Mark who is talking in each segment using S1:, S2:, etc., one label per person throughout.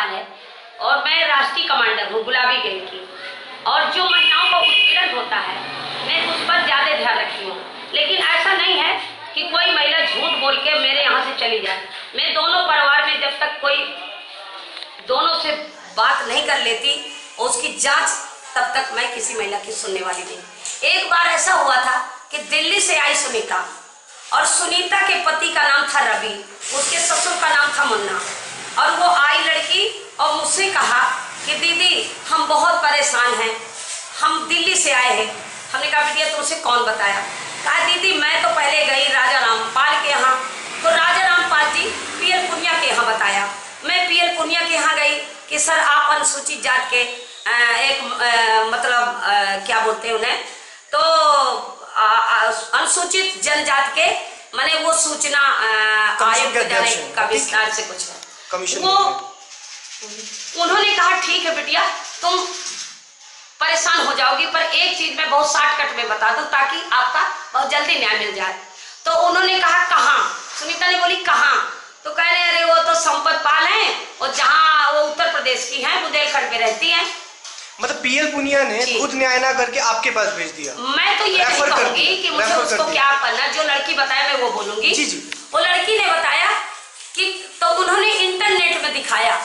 S1: सवाल है और मैं राष्ट्रीय कमांडर हूँ गुलाबी गैंग की, और जो महिलाओं का उत्पीड़न होता है मैं उस पर ज़्यादा ध्यान रखती हूँ। लेकिन ऐसा नहीं है कि कोई महिला झूठ बोल के मेरे यहाँ से चली जाए। मैं दोनों परिवार में जब तक कोई दोनों से बात नहीं कर लेती और उसकी जांच, तब तक मैं किसी महिला की सुनने वाली नहीं। एक बार ऐसा हुआ था कि दिल्ली से आई सुनीता, और सुनीता के पति का नाम था रवि, उसके ससुर का नाम था मुन्ना, और वो आई लड़की और मुझसे कहा कि दीदी हम बहुत परेशान हैं, हम दिल्ली से आए हैं। हमने कहा बेटिया तुमसे कौन बताया? कहा दीदी मैं तो पहले गई राजा रामपाल के यहाँ, तो राजा रामपाल जी पीएल पुनिया के यहाँ बताया। मैं पीएल पुनिया के यहाँ गई कि सर आप अनुसूचित जात के मतलब क्या बोलते हैं उन्हें, तो अनुसूचित जनजाति के माने वो सूचना आयोग का विस्तार से कुछ है वो। उन्होंने कहा ठीक है बेटिया तुम परेशान हो जाओगी, पर एक चीज मैं बहुत शॉर्टकट में बता दूं ताकि आपका बहुत जल्दी न्याय मिल जाए। तो उन्होंने कहा कहाँ? सुनीता ने बोली कहाँ? तो कह रहे अरे वो तो संपत पाल हैं और जहाँ वो उत्तर प्रदेश की हैं, बुंदेलखंड में रहती हैं।
S2: मतलब पीएल पुनिया ने खुद न्याय ना करके आपके पास भेज दिया?
S1: मैं तो ये नहीं कहूंगी कि मुझे उसको क्या करना, जो लड़की बताया मैं वो बोलूंगी।
S2: जी जी।
S1: वो लड़की ने बताया कि तो उन्होंने इंटरनेट में दिखाया,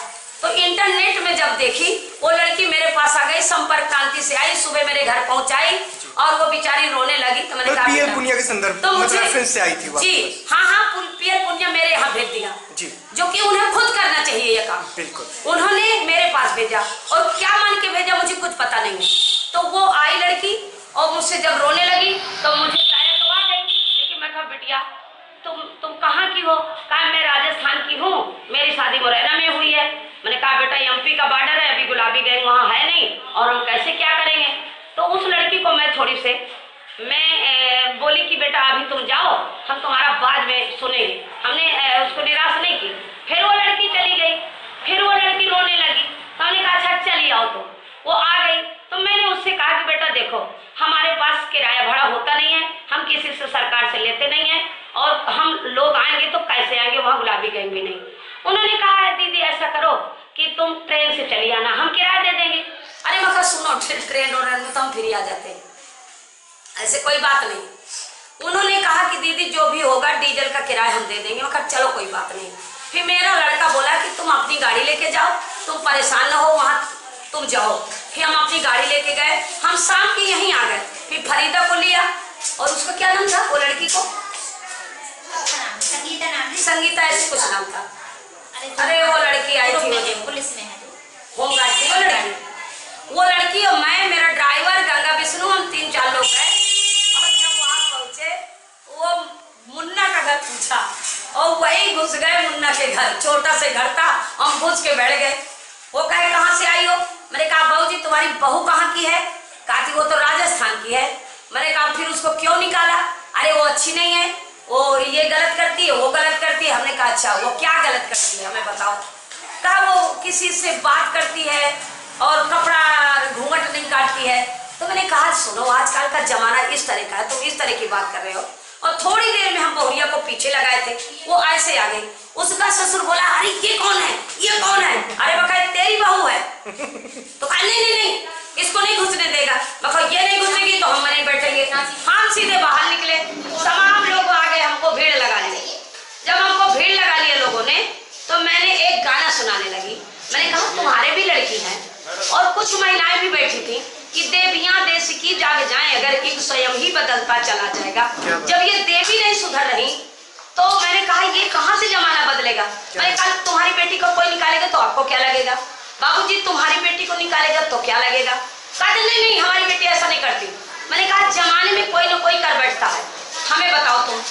S1: तो इंटरनेट में जब देखी वो लड़की मेरे पास आ गई, संपर्क क्रांति से आई, सुबह मेरे घर पहुंचाई और वो बेचारी रोने लगी। तो मैंने कहा
S2: पीएल पुनिया के संदर्भ
S1: तो मुझे
S2: रेफरेंस से आई थी
S1: जी हाँ, पीएल पुनिया मेरे यहाँ भेज दिया
S2: जी,
S1: जो कि उन्हें खुद करना चाहिए ये काम।
S2: बिल्कुल
S1: उन्होंने मेरे पास भेजा और क्या मान के भेजा मुझे कुछ पता नहीं है। तो वो आई लड़की और मुझसे जब रोने लगी तो मुझे शायद तो आ गई, लेकिन मैं कहा बिटिया तुम कहाँ की हो? कहा मैं राजस्थान की हूँ, मेरी शादी मुरैना में हुई है। मैंने कहा बेटा एमपी का बॉर्डर है, अभी गुलाबी गैंग वहाँ है नहीं और हम कैसे क्या करेंगे? तो उस लड़की को मैं थोड़ी से मैं बोली कि बेटा अभी तुम जाओ, हम तुम्हारा बाद में सुनेंगे। हमने उसको निराश नहीं की। फिर वो लड़की चली गई, फिर वो लड़की रोने लगी। तो हमने कहा अच्छा चली आओ। तो वो आ गई तो मैंने उससे कहा कि बेटा देखो हमारे पास किराया भाड़ा होता नहीं है, हम किसी से सरकार से लेते नहीं है, और हम लोग आएंगे तो कैसे आएंगे, वहाँ गुलाबी गैंग भी नहीं। उन्होंने कहा दीदी ऐसा करो कि तुम ट्रेन से चली आना, हम किराया दे देंगे। अरे मैं कहा सुनो ट्रेन और में तो हम फिर आ जाते हैं, ऐसे कोई बात नहीं। उन्होंने कहा कि दीदी जो भी होगा डीजल का किराया हम दे देंगे। मैं कहा चलो कोई बात नहीं। फिर मेरा लड़का बोला कि तुम अपनी गाड़ी लेके जाओ, तुम परेशान ना हो, वहाँ तुम जाओ। फिर हम अपनी गाड़ी लेके गए, हम शाम की यहीं आ गए। फिर फरीदा को लिया और उसका क्या नाम था वो लड़की को? संगीता ऐसे कुछ नाम था। अरे वो लड़की आई थी पुलिस में होमगार्ड की वो लड़की और मैं, मेरा ड्राइवर गंगा विष्णु, हम 3-4 लोग गए। और जब वहाँ पहुंचे वो मुन्ना का घर पूछा और वही घुस गए मुन्ना के घर। छोटा से घर था, हम घुस के बैठ गए। वो कहे कहाँ से आई हो? मैंने कहा बहू जी तुम्हारी बहू कहाँ की है? कहा थी वो तो राजस्थान की है। मैंने कहा फिर उसको क्यों निकाला? अरे वो अच्छी नहीं है, वो ये गलत करती है, वो गलत करती है। हमने कहा अच्छा वो क्या गलत करती है हमें बताओ। कहा वो किसी से बात करती है और कपड़ा घूंघट नहीं काटती है। तो मैंने कहा सुनो आजकल का जमाना इस तरह का है, तुम इस तरह की बात कर रहे हो। और थोड़ी देर में हम बहुरिया को पीछे लगाए थे, वो ऐसे आ गई। उसका ससुर बोला अरे ये कौन है, ये कौन है? अरे बकाया तेरी बहू है। तो कहा नहीं इसको नहीं घुसने देगा। मैं ये नहीं घुसेगी तो हम नहीं बैठेंगे। हम सीधे बाहर निकले, तमाम लोग आ गए, हमको भीड़ लगा ली। जब हमको भीड़ लगा लिया लोगों ने तो मैंने एक गाना सुनाने लगी। मैंने कहा तुम्हारे भी लड़की हैं, और कुछ महिलाएं भी बैठी थी कि देवियां देश की जाग जाएं अगर एक स्वयं ही बदलता चला जाएगा। जब ये देवी नहीं सुधर रही तो मैंने कहा ये कहाँ से जमाना बदलेगा। मैंने कहा तुम्हारी बेटी को कोई निकालेगा तो आपको क्या लगेगा? बाबूजी तुम्हारी बेटी को निकालेगा तो क्या लगेगा? कहा नहीं हमारी बेटी ऐसा नहीं करती। मैंने कहा जमाने में कोई ना कोई कर बैठता है, हमें बताओ तुम।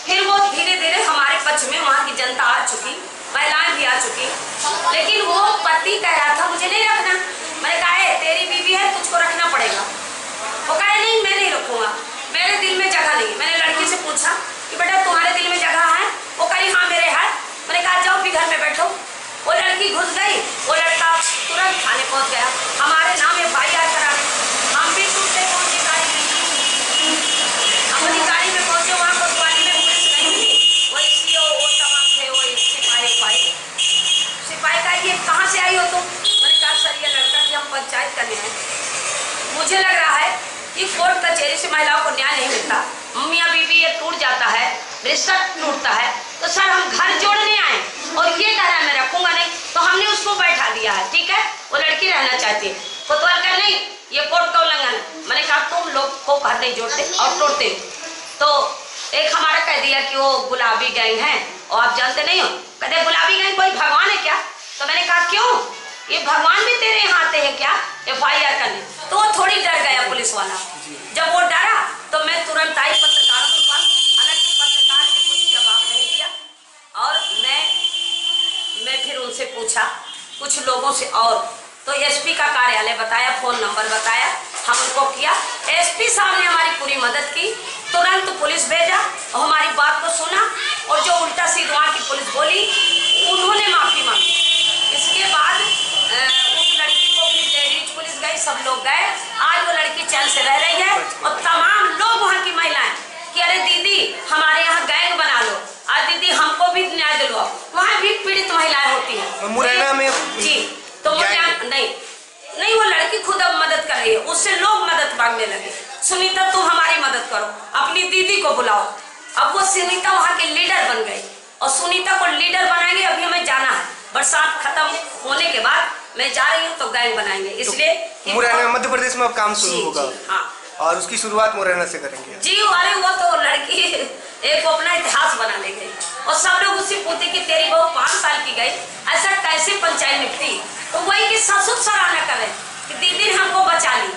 S1: फिर वो धीरे धीरे हमारे पक्ष में वहाँ की जनता आ चुकी, महिलाएं भी आ चुकी, लेकिन वो पति कह रहा था मुझे नहीं रखना। मैंने कहा है तेरी बीवी है तुझको रखना पड़ेगा। वो कहे नहीं मैं नहीं रखूंगा, मेरे दिल में जगह नहीं। मैंने लड़की से पूछा कि बेटा तुम्हारे दिल में जगह है? वो कही हाँ मेरे है। मैंने कहा जाओ फिर घर में बैठो। वो लड़की घुस गई, वो लड़का तुरंत थाने पहुंच गया हमारे नाम FIR कराने। हम भी टूटते पहुंचे गाड़ी में, अपनी गाड़ी में पहुंचे। वहाँ कोतवाली में पुलिस नहीं मिली, वो CO वो तमाम थे, वो सिपाही का ये कहाँ से आई गई हो तुम? मैंने कहा सर ये लड़का कि हम पंचायत करने हैं, मुझे लग रहा है कि कोर्ट कचहरी से महिलाओं को न्याय नहीं मिलता, मियाँ बीवी ये टूट जाता है, रिश्ता टूटता है, तो सर हम घर जोड़ने आए और ये कह रहा है मैं रखूंगा नहीं, तो हमने उसको बैठा दिया है। ठीक है, वो लड़की रहना चाहती है, कोतवाल कहा नहीं ये कोर्ट का उल्लंघन है। मैंने कहा तुम लोग को घर नहीं जोड़ते और तोड़ते। तो एक हमारा कह दिया कि वो गुलाबी गैंग है और आप जानते नहीं हो, कहते गुलाबी गैंग कोई भगवान है क्या? तो मैंने कहा क्यों, ये भगवान भी तेरे यहाँ आते हैं क्या FIR करने? तो वो थोड़ी डर गया पुलिस वाला। जब वो डरा तो मैं तुरंत आई पत्रकारों के पास, हालांकि पत्रकार ने कुछ जवाब नहीं दिया और मैं फिर उनसे पूछा कुछ लोगों से, और तो SP का कार्यालय बताया, फोन नंबर बताया, हम उनको किया। SP साहब ने हमारी पूरी मदद की, तुरंत पुलिस भेजा और हमारी बात को सुना, और जो उल्टा सीधा की पुलिस बोली उन्होंने माफी मांगी। इसके बाद उस लड़की को भी लेडीज पुलिस गई, सब लोग गए, आज वो लड़की चैन से रह रही है। और तमाम लोग वहाँ की महिलाएं कि अरे दीदी हमारे यहाँ गैंग बना लो, आज दीदी हमको भी न्याय दिलवाओ। वहाँ भी पीड़ित महिलाएं होती हैं
S2: मुरैना में
S1: जी। तो नहीं वो लड़की खुद अब मदद कर रही है, उससे लोग मदद मांगने लगे, सुनीता तुम हमारी मदद करो, अपनी दीदी को बुलाओ। अब वो सुनीता वहाँ की लीडर बन गई और सुनीता को लीडर बनाएंगे। अभी हमें जाना है, बरसात खत्म होने के बाद मैं जा रही हूँ, तो गैंग बनाएंगे। इसलिए
S2: मुरैना मध्य प्रदेश में अब काम शुरू होगा।
S1: हाँ,
S2: और उसकी शुरुआत मुरैना से करेंगे
S1: जी। अरे वो तो लड़की एक अपना इतिहास बना ले गई और सब लोग उससे पूछते कि तेरी बहू 5 साल की गई, ऐसा कैसे पंचायत निपटी? तो वही की ससुर सराहना करे कि दीदी ने हमको बचा ली।